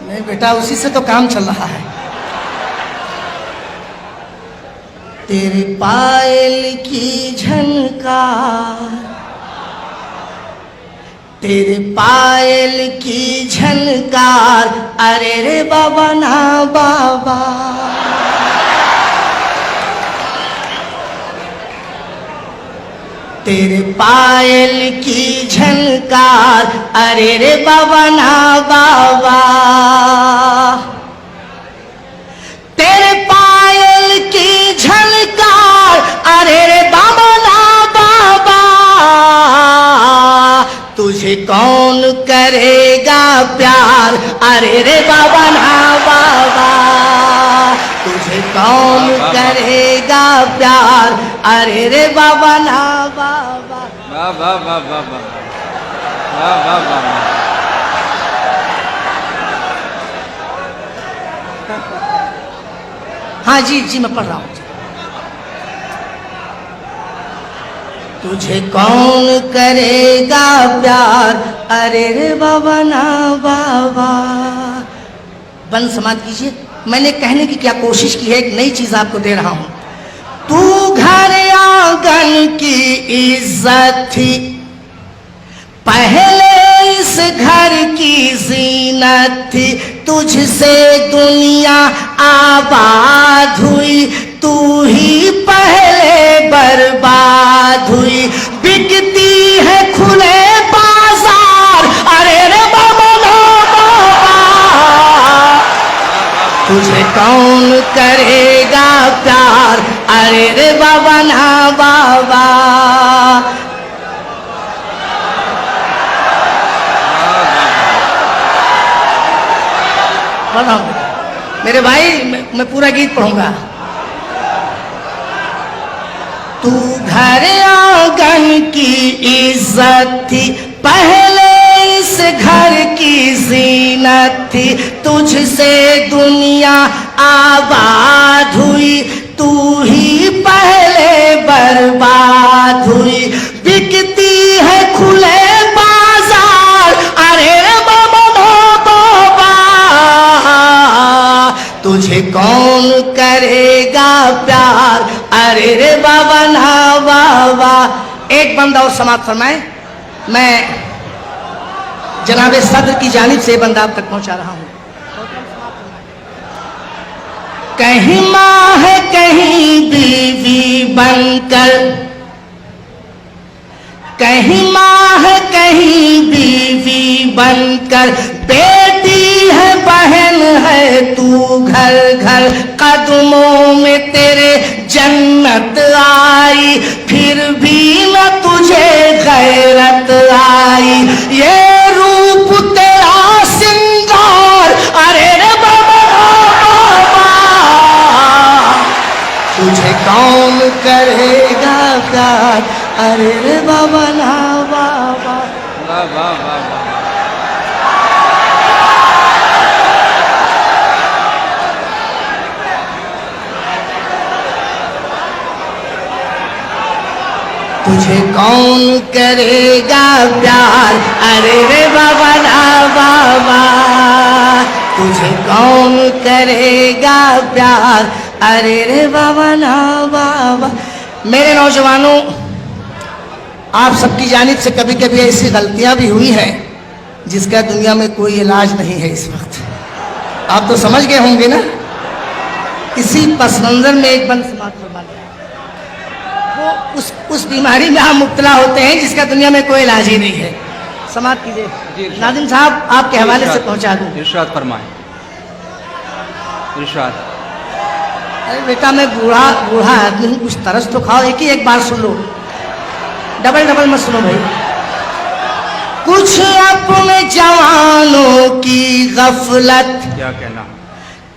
नहीं बेटा, उसी से तो काम चल रहा है। तेरे पायल की झनकार, तेरे पायल की झनकार, अरे रे बाबा ना बाबा। तेरे पायल की झनकार, अरे रे बाबा ना बाबा। तेरे पायल की झनकार, अरे रे बाबा ना बाबा। तुझे कौन करेगा प्यार, अरे रे बाबा ना बाबा। तुझे कौन करेगा प्यार, अरे रे बाबा ना बाबा। वाह वाह वाह वाह वाह वाह वाह वाह। हाँ जी जी, मैं पढ़ रहा हूँ। तुझे कौन करेगा प्यार, अरे रे बाबा ना बाबा। बंद समाप्त कीजिए। मैंने कहने की क्या कोशिश की है, एक नई चीज आपको दे रहा हूं। तू घर आंगन की इज्जत थी, पहले इस घर की जीनत थी। तुझसे दुनिया आबाद हुई, तू ही पहले बर्बाद हुई। बिकती है खुले बाजार, अरे रे बाबा ना बाबा। तुझे कौन करेगा प्यार, अरे रे बाबा ना बाबा। मेरे भाई, मैं पूरा गीत पढ़ूंगा। तू घर आंगन की इज्जत थी, पहले इस घर की जीनत थी। तुझसे दुनिया आबाद हुई, तू ही पहले बर्बाद हुई। बिकती है खुले बाजार, अरे रे बाबा ना बाबा। तुझे कौन करेगा प्यार, अरे रे बाबा ना बाबा। एक बंदा और समाप्त फरमाए। मैं जनाबे सदर की जानिब से बंदा आप तक पहुंचा रहा हूं। कहीं माँ है कहीं बीवी बनकर, कहीं माँ है कहीं बीवी बनकर। बेटी है बहन है तू घर घर, कदमों में तेरे जन्नत आई। फिर भी न तुझे गैरत आई, ये रूप तेरा सिंगार, अरे रे बाबा बाबा। तुझे कौन करेगा प्यार, अरे रे बाबा ना बाबा। वाह वाह वाह वाह। तुझे कौन करेगा प्यार, अरे रे बाबा ना बाबा। तुझे कौन करेगा प्यार, अरे रे बाबा ना बाबा। मेरे नौजवानों, आप सबकी जानिब से कभी कभी ऐसी गलतियां भी हुई हैं जिसका दुनिया में कोई इलाज नहीं है इस वक्त। आप तो समझ गए होंगे ना। इसी पस मंजर में एक बंद समाप्त फरमा दिया। वो उस बीमारी में आप मुब्तला होते हैं जिसका दुनिया में कोई इलाज ही नहीं है। समाप्त कीजिए। नादिम साहब, आपके हवाले से पहुंचा दूं। इरशाद फरमाएं। इरशाद। अरे बेटा, मैं बूढ़ा आदमी हूँ, कुछ तरस तो खाओ। एक बार सुन लो, डबल मत सुनो भाई। कुछ अपने जवानों की गफलत क्या कहना,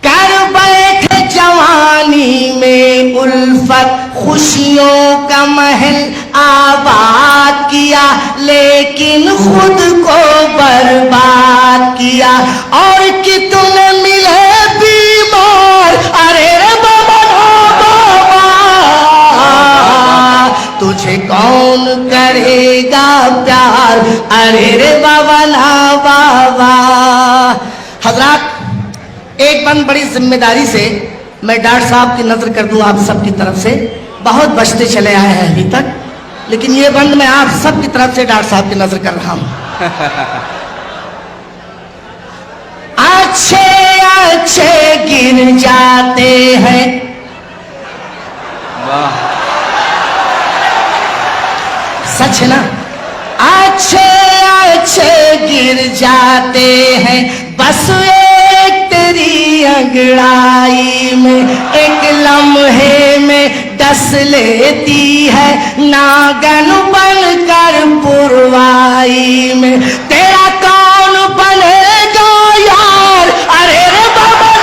कर बैठे जवानी में उल्फत। खुशियों का महल आबाद किया, लेकिन खुद को बर्बाद किया। और कितने मिले बीमार, अरे रे बाबा बाबा। तुझे कौन करेगा प्यार, अरे रे बाबा ना बाबा। हजरात, एक बंद बड़ी जिम्मेदारी से मैं डॉक्टर साहब की नजर कर दूं आप सबकी तरफ से। बहुत बचते चले आए हैं अभी तक, लेकिन ये बंद मैं आप सबकी तरफ से डॉक्टर साहब की नजर कर रहा हूं। अच्छे अच्छे गिर जाते हैं, वाह सच है ना। अच्छे अच्छे गिर जाते हैं, बस एक तेरी अंगड़ाई में, एक लम्हे में डस लेती है नागन बनकर पुरवाई में। तेरा कौन बनेगा यार, अरे रे बाबा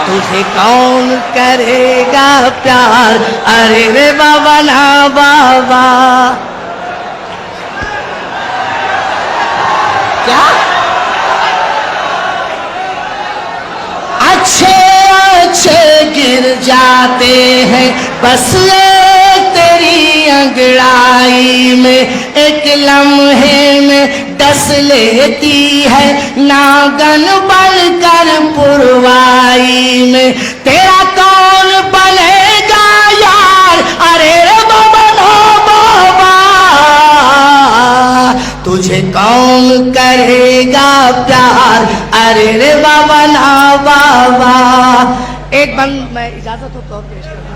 तुझे कौन करेगा प्यार, अरे रे बाबा ना बाबा। क्या अच्छे अच्छे गिर जाते हैं, बस एक तेरी अंगड़ाई में, एक लम्हे में डस लेती है नागन बनकर पुरवाई में। तेरा कौन बनेगा यार, अरे रे बाबा ना बाबा तुझे कौन करेगा प्यार, अरे रे बाबा ना बाबा। एक बंद मैं इजाजत हो तो पेश करता हूं।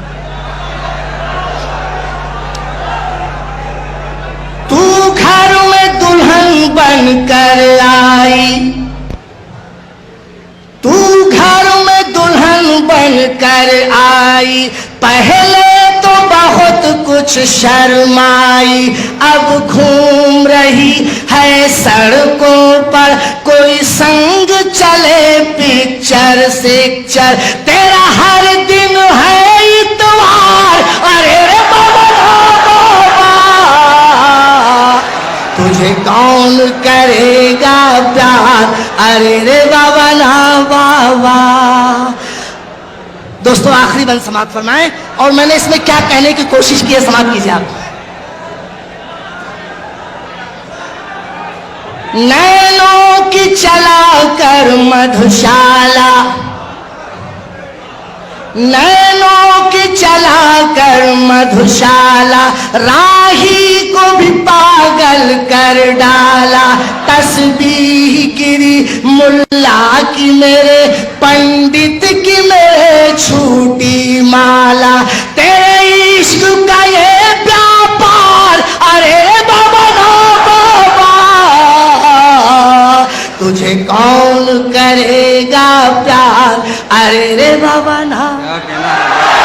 तू घर में दुल्हन बनकर आई, तू घर में दुल्हन बनकर आई, पहले तो बहुत कुछ शर्माई, अब घूम रही है सड़कों पर, कोई संग चले पिक्चर सिक्चर, तेरा हर दिन है इतवार, अरे रे बाबा तुझे कौन करेगा प्यार, अरे रे बाबा ना बाबा। दोस्तों आखिरी बंद समाप्त फरमाएं, और मैंने इसमें क्या कहने की कोशिश की है समाप्त कीजिए आप। नैनों की चला कर मधुशाला, नैनों की चला कर मधुशाला, राही को भी पागल कर डाला, तस्बीह गिरी मुल्ला की मेरे, पंडित की मेरे छूटी माला, तेरे इश्क का ये व्यापार, अरे बाबा ना बाबा तुझे कौन करेगा प्यार, अरे रे बाबा ना। क्या कहना है?